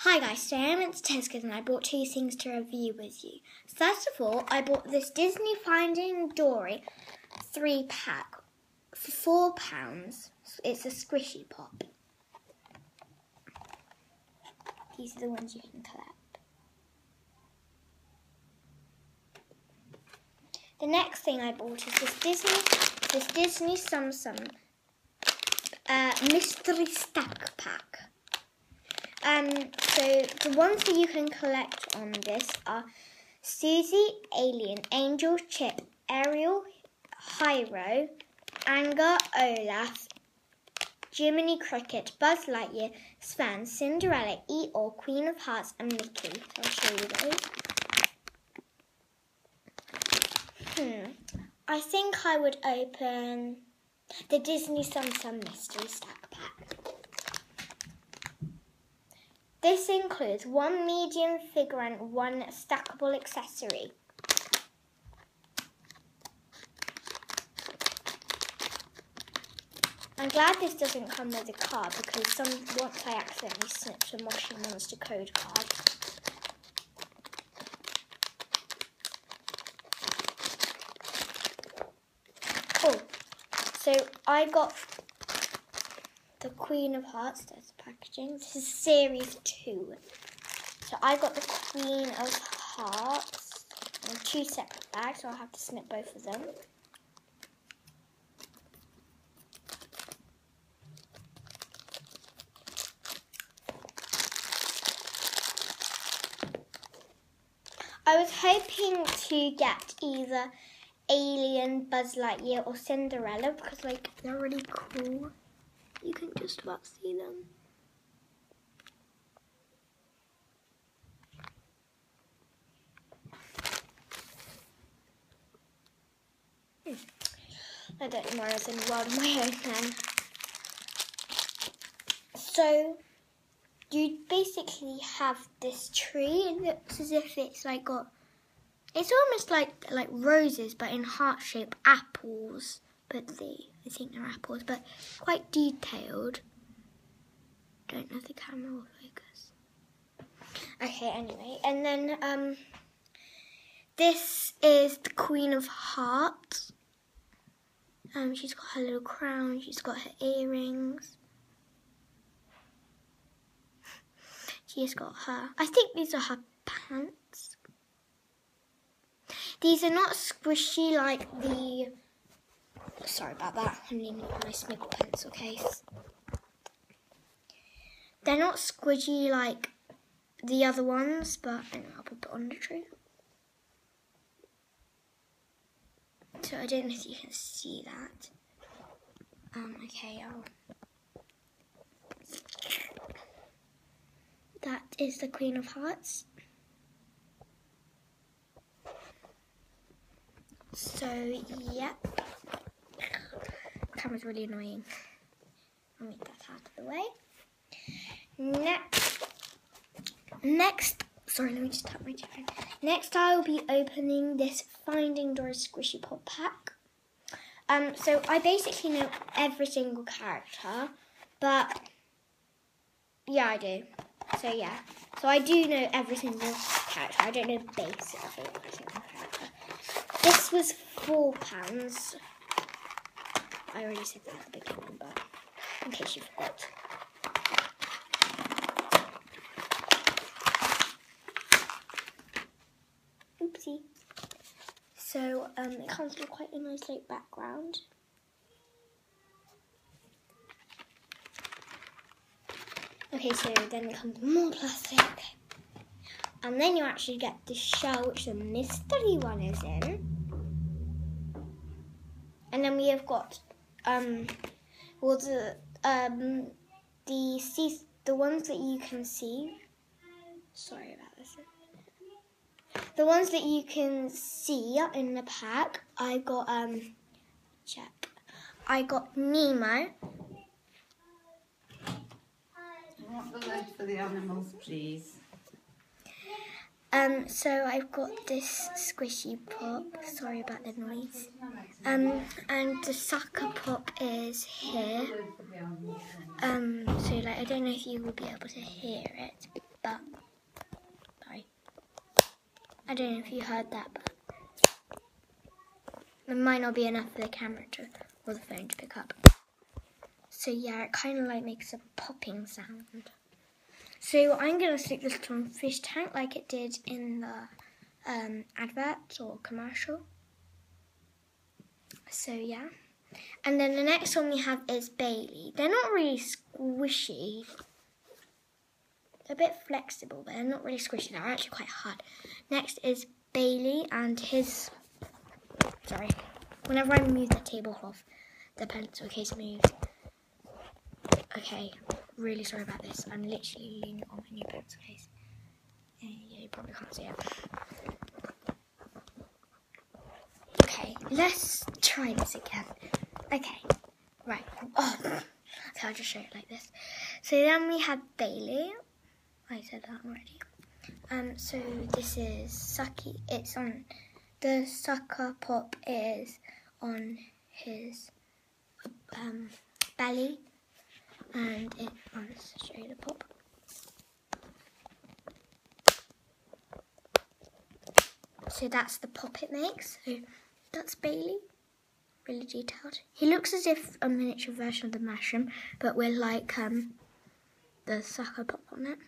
Hi guys, today I'm at Tesco's and I bought two things to review with you. First of all, I bought this Disney Finding Dory 3-pack for £4. It's a squishy pop. These are the ones you can collect. The next thing I bought is this Disney Tsum Tsum mystery stack pack. So the ones that you can collect on this are Susie, Alien, Angel, Chip, Ariel, Hyro, Anger, Olaf, Jiminy Cricket, Buzz Lightyear, Sven, Cinderella, Eeyore, Queen of Hearts, and Mickey. So I'll show you those. I think I would open the Disney Tsum Tsum mystery stack pack. This includes one medium figure and one stackable accessory. I'm glad this doesn't come with a card because once I accidentally snipped a Moshi Monster code card. Oh, so I got the Queen of Hearts. There's the packaging. This is series 2. So I got the Queen of Hearts in 2 separate bags, so I'll have to snip both of them. I was hoping to get either Alien, Buzz Lightyear or Cinderella because they're really cool. You can just about see them. I don't know where I was in the world of my own then. So you basically have this tree. It looks as if it's it's almost like roses, but in heart-shaped apples. But I think they're apples, but quite detailed. Don't know if the camera will focus. Okay, anyway, and then this is the Queen of Hearts. She's got her little crown. She's got her earrings. She's got her. I think these are her pants. These are not squishy like the. Sorry about that, I'm leaning on my Smiggle pencil case. They're not squidgy like the other ones, but I'll put it on the tree. So I don't know if you can see that. Okay, that is the Queen of Hearts. So, yeah. Camera's really annoying. I'll make that out of the way. Next, sorry, let me just tap my phone. Next, I will be opening this Finding Dory Squishy Pop pack. So I basically know every single character, but yeah, I do. So yeah, so I do know every single character. I don't know basically every single character. This was £4. I already said that at the beginning, but in case you forgot. Oopsie. So it comes with quite a nice background. Okay, so then it comes with more plastic. And then you actually get the shell, which the mystery one is in. And then we have got the ones that you can see. Sorry about this. The ones that you can see in the pack. I got I got Nemo. I want the lid for the animals, please. So I've got this squishy pop. Sorry about the noise. And the sucker pop is here. So I don't know if you will be able to hear it, but sorry. I don't know if you heard that, but it might not be enough for the camera or the phone to pick up. So yeah, it kind of like makes a popping sound. So I'm going to stick this on a fish tank like it did in the advert or commercial. So yeah. And then the next one we have is Bailey. They're not really squishy. They're a bit flexible, but they're not really squishy. They're actually quite hard. Next is Bailey and his... Sorry. Whenever I move the tablecloth, the pencil case moves. Okay, really sorry about this. I'm literally leaning on my new pencil case. Yeah, you probably can't see it. Okay, let's try this again. Okay, right. Oh, okay, I'll just show it like this. So then we had Bailey. I said that already. So this is Sucky. It's on the sucker pop is on his belly, and I'll just show you the pop. So that's the pop it makes. So that's Bailey. Really detailed. He looks as if a miniature version of the mushroom, but with like the sucker pop on it.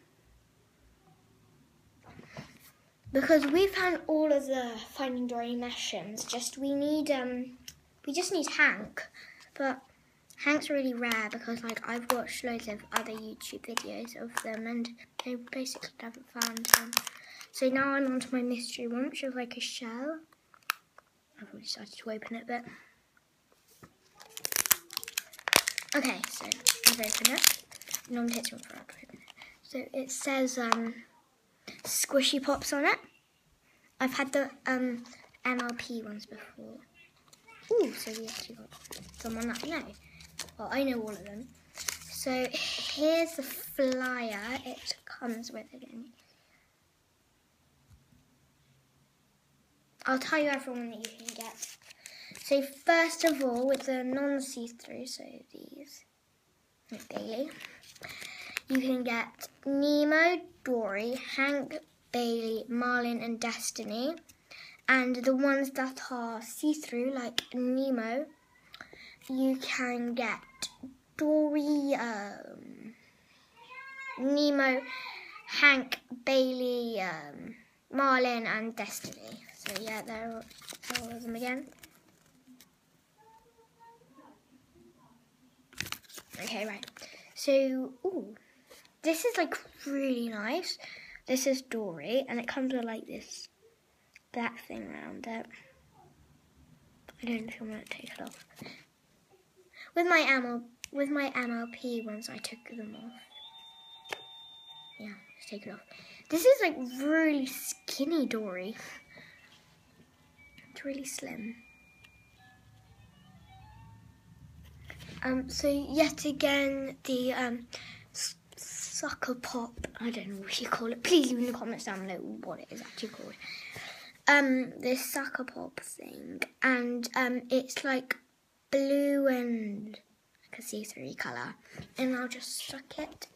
Because we found all of the Finding Dory mushrooms, we just need Hank. But Hank's really rare because like I've watched loads of other YouTube videos of them and they basically haven't found them. So now I'm onto my mystery one, which is like a shell. I've already started to open it, but okay, so I've opened it. It normally takes me forever to open it. So it says squishy pops on it. I've had the MLP ones before. Ooh, so we actually got someone that I know. Well, I know all of them. So here's the flyer it comes with again. I'll tell you everyone that you can get. So first of all, with the non-see-through, so these, with Bailey, you can get Nemo, Dory, Hank, Bailey, Marlin and Destiny. And the ones that are see-through, like Nemo, you can get Dory, Nemo, Hank, Bailey, Marlin and Destiny. So yeah, there are all of them again. Okay, right. So, ooh, this is like really nice. This is Dory, and it comes with like this black thing around it. I don't know if you want to take it off. With my MLP ones, I took them off. Yeah, let's take it off. This is like really skinny Dory. It's really slim. So yet again, the sucker pop, I don't know what you call it. Please leave in the comments down below what it is actually called. This sucker pop thing, and it's like blue and like a see-through colour. And I'll just suck it.